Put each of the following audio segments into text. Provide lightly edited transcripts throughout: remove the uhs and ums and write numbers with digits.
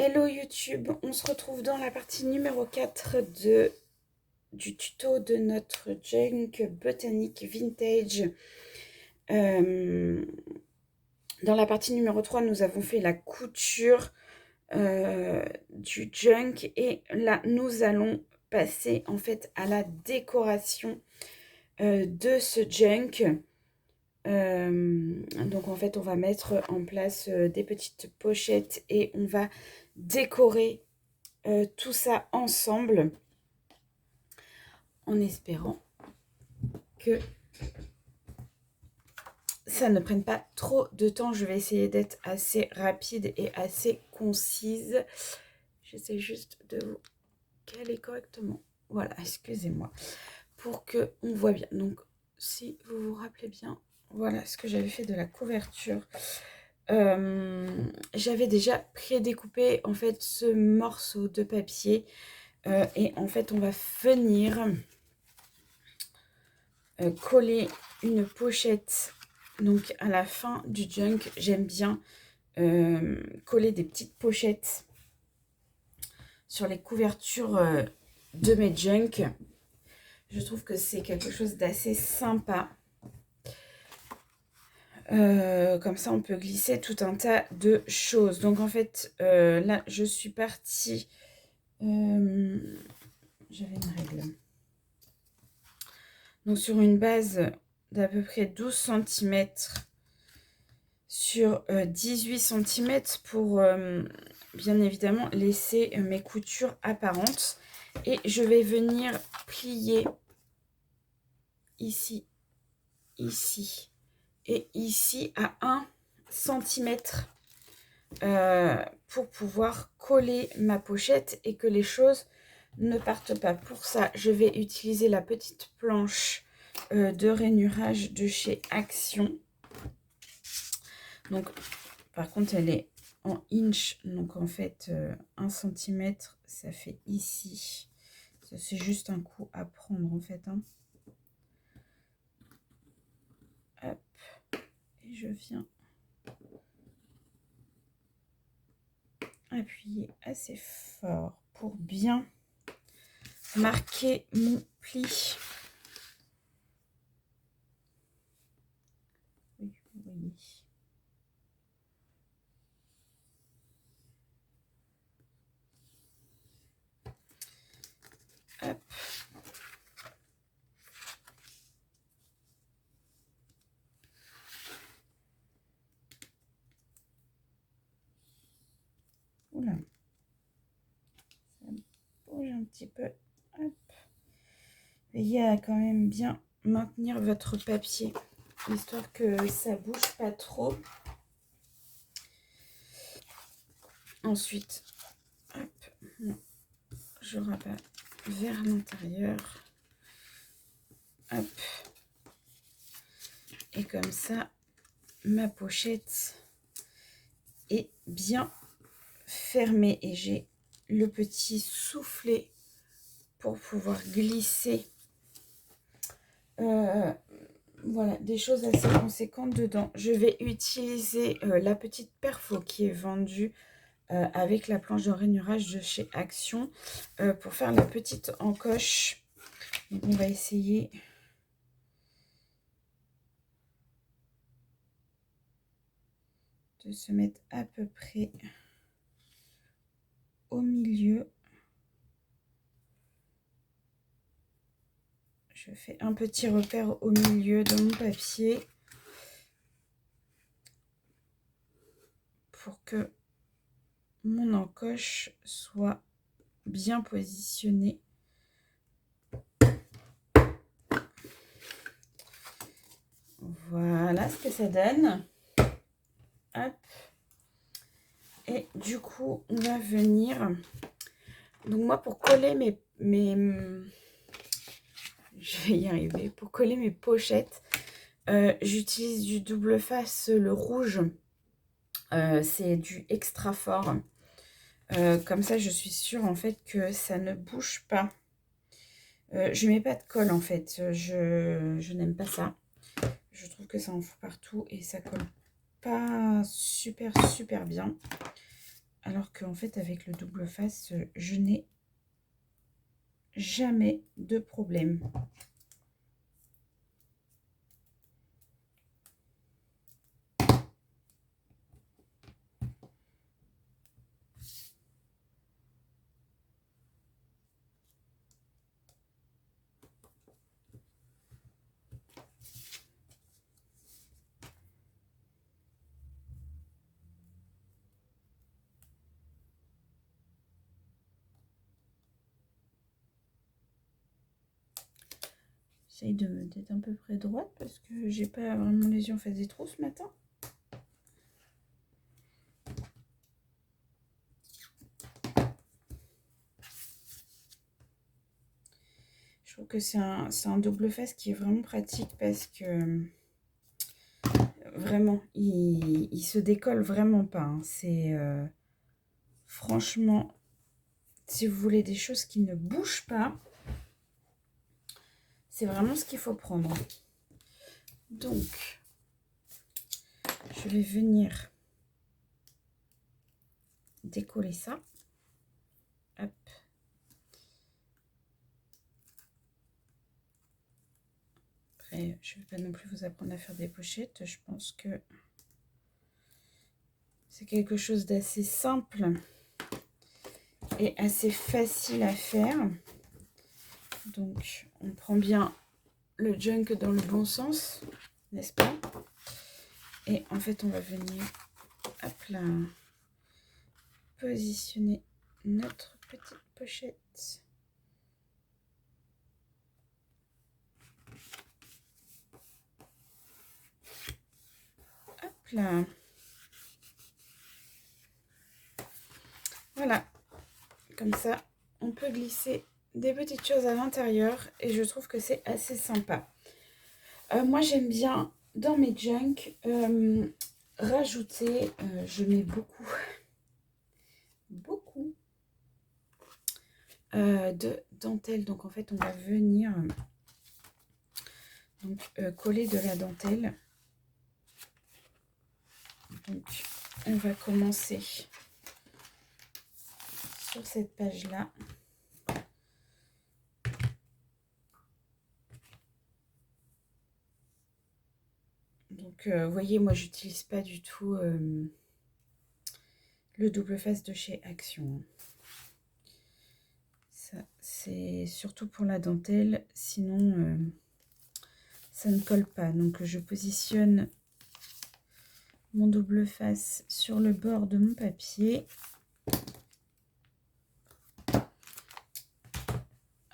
Hello YouTube, on se retrouve dans la partie numéro 4 du tuto de notre junk botanique vintage. Dans la partie numéro 3, nous avons fait la couture du junk et là nous allons passer en fait à la décoration de ce junk. Donc en fait on va mettre en place des petites pochettes et on va décorer tout ça ensemble en espérant que ça ne prenne pas trop de temps. Je vais essayer d'être assez rapide et assez concise. J'essaie juste de vous caler correctement. Voilà, excusez-moi. Pour que on voit bien. Donc si vous vous rappelez bien, voilà ce que j'avais fait de la couverture. J'avais déjà prédécoupé en fait ce morceau de papier et en fait on va venir coller une pochette. Donc à la fin du junk, j'aime bien coller des petites pochettes sur les couvertures de mes junk. Je trouve que c'est quelque chose d'assez sympa. Comme ça on peut glisser tout un tas de choses. Donc en fait là je suis partie, j'avais une règle, donc sur une base d'à peu près 12 cm sur 18 cm pour bien évidemment laisser mes coutures apparentes, et je vais venir plier ici, ici et ici à 1 cm pour pouvoir coller ma pochette et que les choses ne partent pas. Pour ça, je vais utiliser la petite planche de rainurage de chez Action. Donc, par contre, elle est en inch, donc en fait, 1 cm, ça fait ici. C'est juste un coup à prendre, en fait. Hein. Hop, et je viens appuyer assez fort pour bien marquer mon pli. Oui, oui. Hop. Oula. Ça bouge un petit peu. Hop. Veillez à quand même bien maintenir votre papier, histoire que ça bouge pas trop. Ensuite, hop, non, je rabats vers l'intérieur. Hop. Et comme ça, ma pochette est bien fermée et j'ai le petit soufflet pour pouvoir glisser voilà, des choses assez conséquentes dedans. Je vais utiliser la petite perfo qui est vendue avec la planche de rainurage de chez Action pour faire la petite encoche. Donc on va essayer de se mettre à peu près au milieu. Je fais un petit repère au milieu de mon papier pour que mon encoche soit bien positionnée. Voilà ce que ça donne. Hop. Et du coup, on va venir... Donc moi, pour coller je vais y arriver. Pour coller mes pochettes, j'utilise du double face, le rouge. C'est du extra fort. Comme ça, je suis sûre en fait que ça ne bouge pas. Je mets pas de colle en fait. Je n'aime pas ça. Je trouve que ça en fout partout et ça colle pas super bien. Alors qu'en fait, avec le double face, je n'ai jamais de problème. J'essaye d'être un peu près droite parce que j'ai pas vraiment les yeux en face des trous ce matin. Je trouve que c'est un double face qui est vraiment pratique parce que vraiment, il se décolle vraiment pas. Hein. C'est franchement, si vous voulez des choses qui ne bougent pas, c'est vraiment ce qu'il faut prendre. Donc, je vais venir décoller ça. Hop. Après, je ne vais pas non plus vous apprendre à faire des pochettes. Je pense que c'est quelque chose d'assez simple et assez facile à faire. Donc, on prend bien le junk dans le bon sens, n'est-ce pas? Et en fait, on va venir, hop là, positionner notre petite pochette. Hop là. Voilà. Comme ça, on peut glisser des petites choses à l'intérieur et je trouve que c'est assez sympa. Moi, j'aime bien, dans mes junk, rajouter, je mets beaucoup de dentelle. Donc, en fait, on va venir coller de la dentelle. Donc, on va commencer sur cette page-là. Donc, vous voyez, moi, j'utilise pas du tout le double face de chez Action. Ça, c'est surtout pour la dentelle, sinon, ça ne colle pas. Donc, je positionne mon double face sur le bord de mon papier.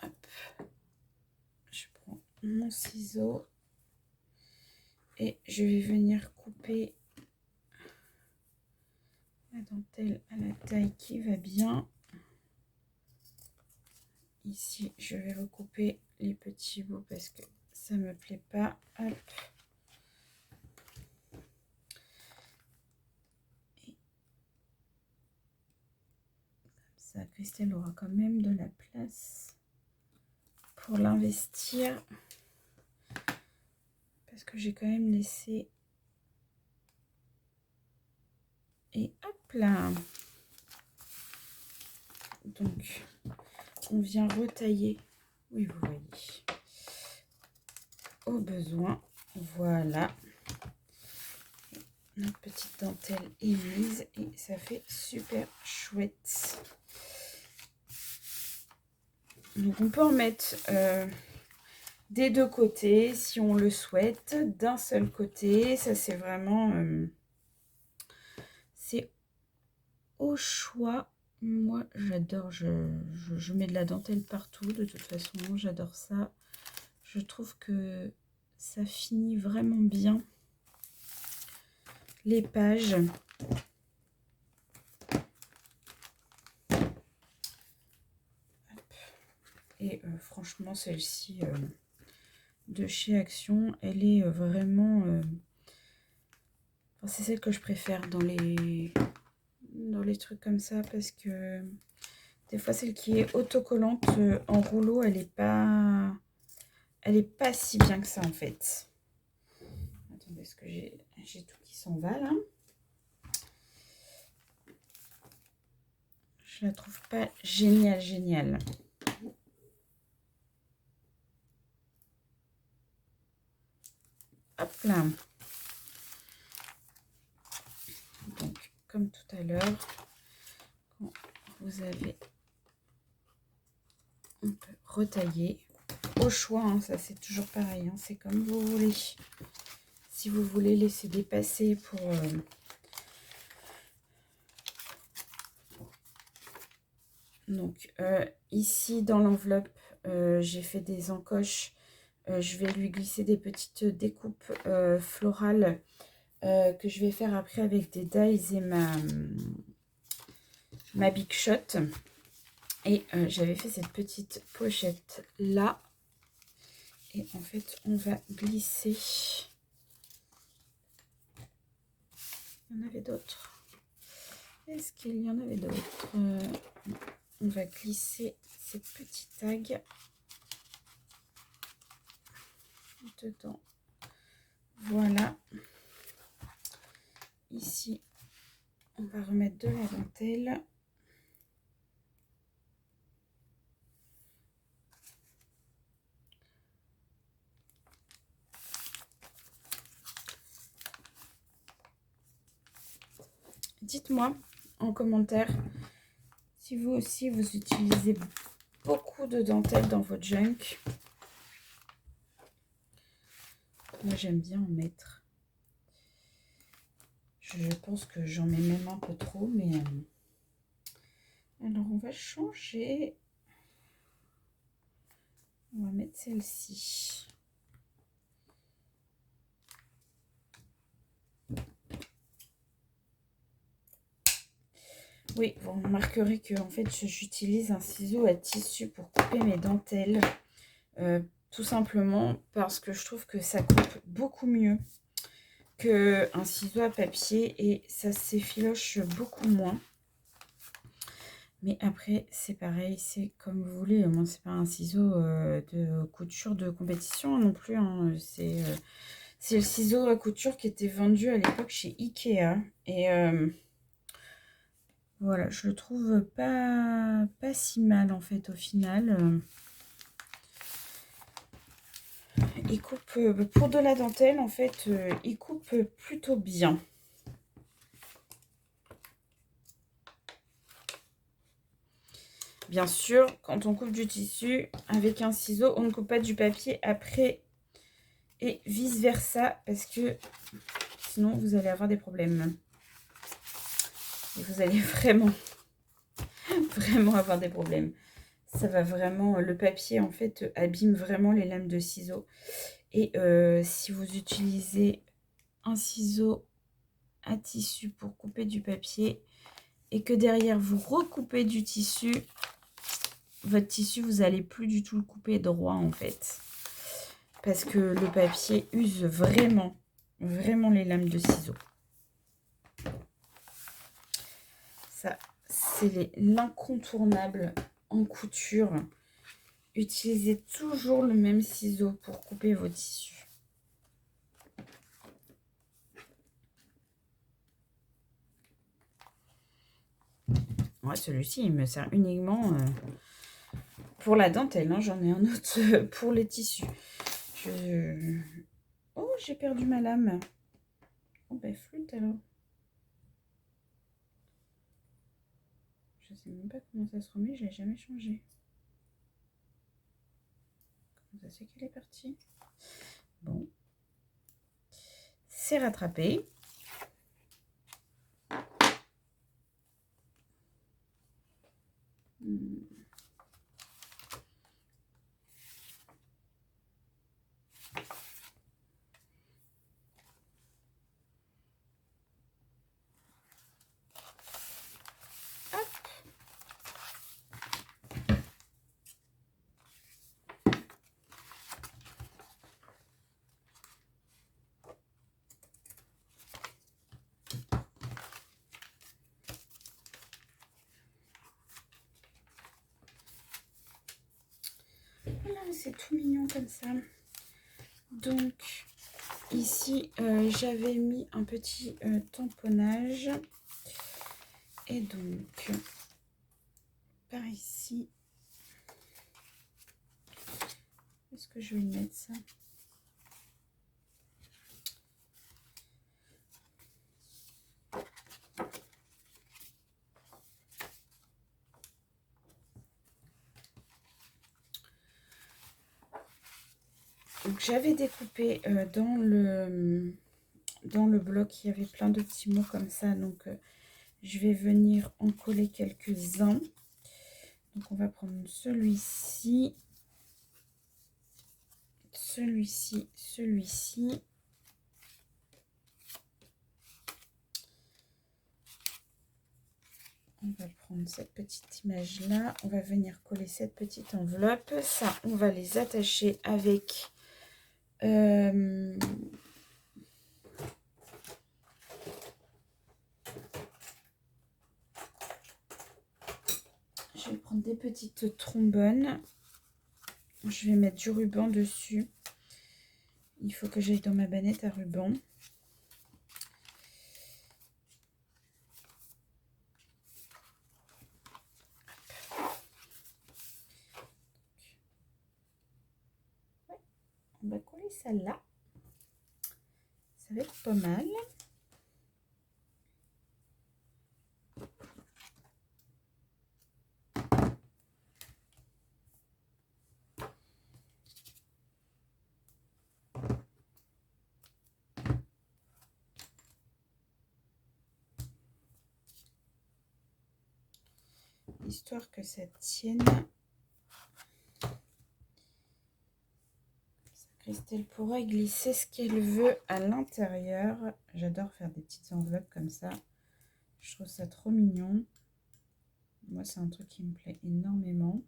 Hop. Je prends mon ciseau et je vais venir couper la dentelle à la taille qui va bien. Ici, je vais recouper les petits bouts parce que ça me plaît pas. Hop. Et comme ça, Christelle aura quand même de la place pour l'investir. Parce que j'ai quand même laissé. Et hop là. Donc, on vient retailler. Oui, vous voyez. Au besoin. Voilà. Notre petite dentelle est mise et ça fait super chouette. Donc, on peut en mettre des deux côtés si on le souhaite. D'un seul côté, ça c'est vraiment... c'est au choix. Moi, j'adore. Je mets de la dentelle partout. De toute façon, j'adore ça. Je trouve que ça finit vraiment bien les pages. Et franchement, celle-ci de chez Action, elle est vraiment... enfin, c'est celle que je préfère dans les trucs comme ça parce que des fois, celle qui est autocollante en rouleau, elle est pas si bien que ça en fait. Attendez, est-ce que j'ai tout qui s'en va là? Je la trouve pas géniale, géniale. Hop là. Donc, comme tout à l'heure, quand vous avez... On peut retailler au choix, hein, ça c'est toujours pareil, hein, c'est comme vous voulez. Si vous voulez laisser dépasser pour... Donc, ici dans l'enveloppe, j'ai fait des encoches. Je vais lui glisser des petites découpes florales que je vais faire après avec des dies et ma Big Shot. Et j'avais fait cette petite pochette là. Et en fait, on va glisser. Il y en avait d'autres. Est-ce qu'il y en avait d'autres? On va glisser cette petite tag dedans. Voilà. Ici, on va remettre de la dentelle. Dites-moi en commentaire si vous aussi vous utilisez beaucoup de dentelle dans votre junk. Moi j'aime bien en mettre. Je pense que j'en mets même un peu trop, mais alors on va changer. On va mettre celle-ci. Oui, vous remarquerez que en fait j'utilise un ciseau à tissu pour couper mes dentelles. Tout simplement parce que je trouve que ça coupe beaucoup mieux qu'un ciseau à papier et ça s'effiloche beaucoup moins. Mais après, c'est pareil, c'est comme vous voulez. Moi, c'est pas un ciseau de couture de compétition non plus. Hein. C'est le ciseau à couture qui était vendu à l'époque chez Ikea. Et voilà, je le trouve pas si mal en fait au final. Il coupe, pour de la dentelle, en fait, il coupe plutôt bien. Bien sûr, quand on coupe du tissu avec un ciseau, on ne coupe pas du papier après et vice-versa, parce que sinon, vous allez avoir des problèmes. Et vous allez vraiment avoir des problèmes. Ça va vraiment, le papier, en fait, abîme vraiment les lames de ciseaux. Et si vous utilisez un ciseau à tissu pour couper du papier et que derrière vous recoupez du tissu, votre tissu, vous n'allez plus du tout le couper droit en fait. Parce que le papier use vraiment les lames de ciseaux. Ça, c'est l'incontournable en couture. Utilisez toujours le même ciseau pour couper vos tissus. Ouais, celui-ci, il me sert uniquement pour la dentelle. Hein. J'en ai un autre pour les tissus. Oh, j'ai perdu ma lame. Oh, ben, flûte alors. Je sais même pas comment ça se remet, je l'ai jamais changé. Comment ça c'est qu'elle est partie? Bon. C'est rattrapé. Voilà, c'est tout mignon comme ça. Donc, ici, j'avais mis un petit tamponnage. Et donc, par ici. Est-ce que je vais le mettre ça? Donc j'avais découpé dans le bloc, il y avait plein de petits mots comme ça, donc je vais venir en coller quelques-uns. Donc on va prendre celui-ci, celui-ci, celui-ci. On va prendre cette petite image là, on va venir coller cette petite enveloppe. Ça, on va les attacher avec je vais prendre des petites trombones. Je vais mettre du ruban dessus. Il faut que j'aille dans ma bannette à ruban. On va coller ça là. Ça va être pas mal. Histoire que ça tienne. Christelle pourra glisser ce qu'elle veut à l'intérieur. J'adore faire des petites enveloppes comme ça. Je trouve ça trop mignon. Moi, c'est un truc qui me plaît énormément.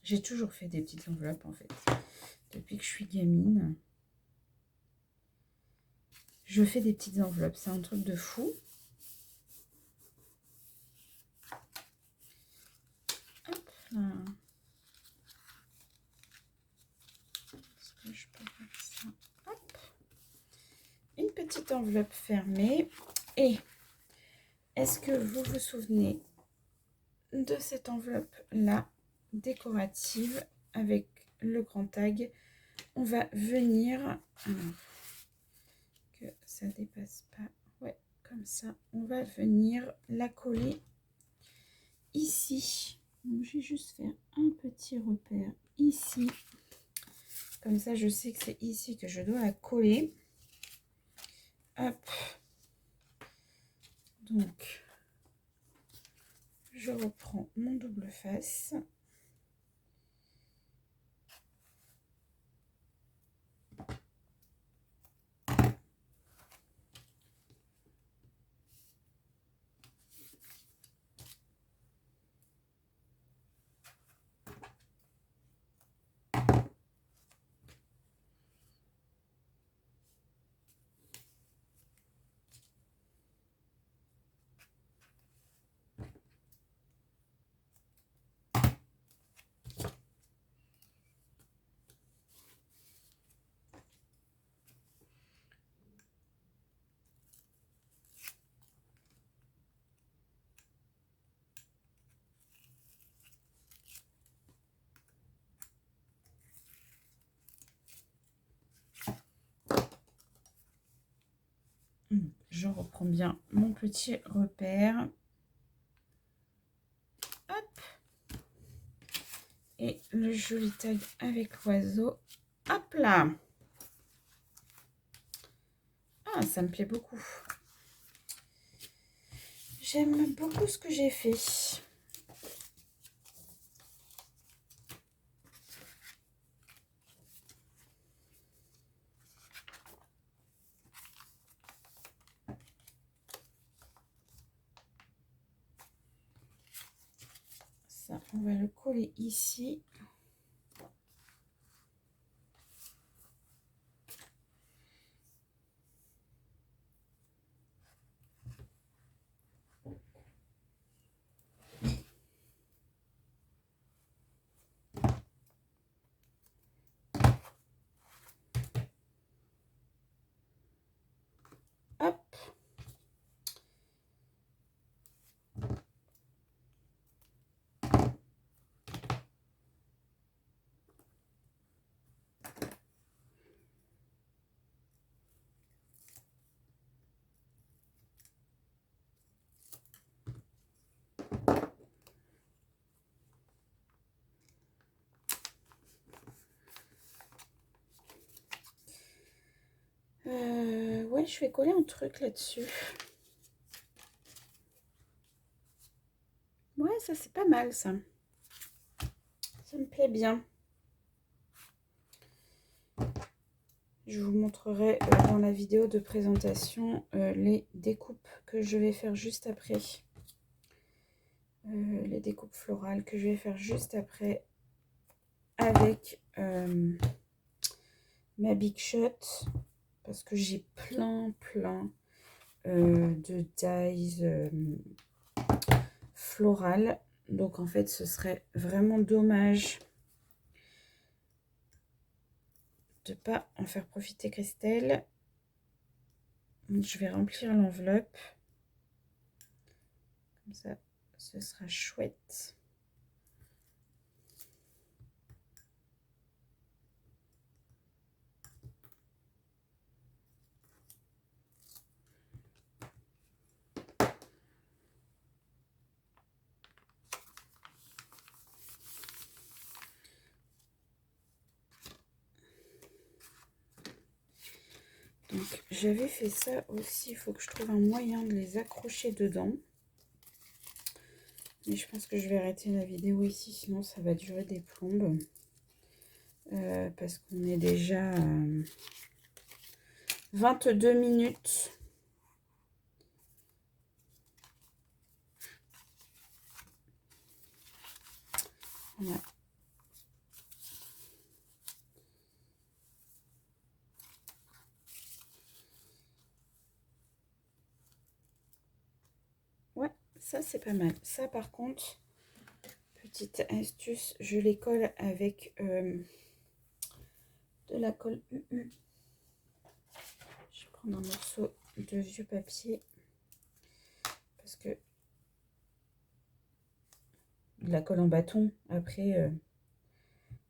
J'ai toujours fait des petites enveloppes en fait. Depuis que je suis gamine, je fais des petites enveloppes. C'est un truc de fou. Hop là. Est-ce que je peux faire ça? Hop. Une petite enveloppe fermée. Et est-ce que vous vous souvenez de cette enveloppe là, décorative, avec le grand tag? On va venir, que ça dépasse pas, ouais, comme ça, on va venir la coller ici. Donc je vais juste faire un petit repère ici, comme ça je sais que c'est ici que je dois la coller. Hop, donc je reprends mon double face. Je reprends bien mon petit repère. Hop. Et le joli tag avec l'oiseau. Hop là. Ah, ça me plaît beaucoup. J'aime beaucoup ce que j'ai fait. Ça, on va le coller ici. Ouais, je vais coller un truc là-dessus. Ouais, ça c'est pas mal ça. Ça me plaît bien. Je vous montrerai dans la vidéo de présentation les découpes que je vais faire juste après. Les découpes florales que je vais faire juste après avec ma Big Shot. Parce que j'ai plein de dies florales. Donc en fait, ce serait vraiment dommage de ne pas en faire profiter Christelle. Je vais remplir l'enveloppe. Comme ça, ce sera chouette. Donc j'avais fait ça aussi, il faut que je trouve un moyen de les accrocher dedans. Mais je pense que je vais arrêter la vidéo ici, sinon ça va durer des plombes. Parce qu'on est déjà à 22 minutes. Voilà. Ouais, ça c'est pas mal. Ça par contre, petite astuce, je les colle avec de la colle UU. Je vais prendre un morceau de vieux papier parce que de la colle en bâton, après,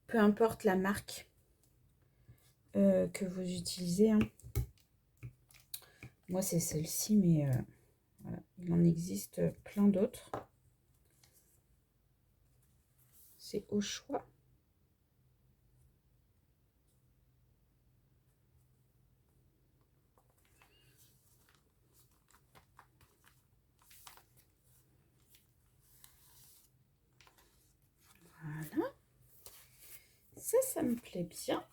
peu importe la marque que vous utilisez. Hein. Moi c'est celle-ci, mais voilà, il en existe plein d'autres. C'est au choix. Voilà. Ça me plaît bien.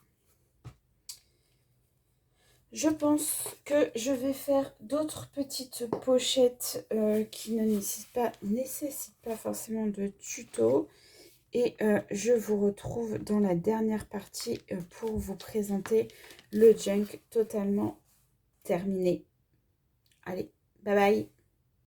Je pense que je vais faire d'autres petites pochettes qui ne nécessitent pas forcément de tuto. Et je vous retrouve dans la dernière partie pour vous présenter le junk totalement terminé. Allez, bye bye!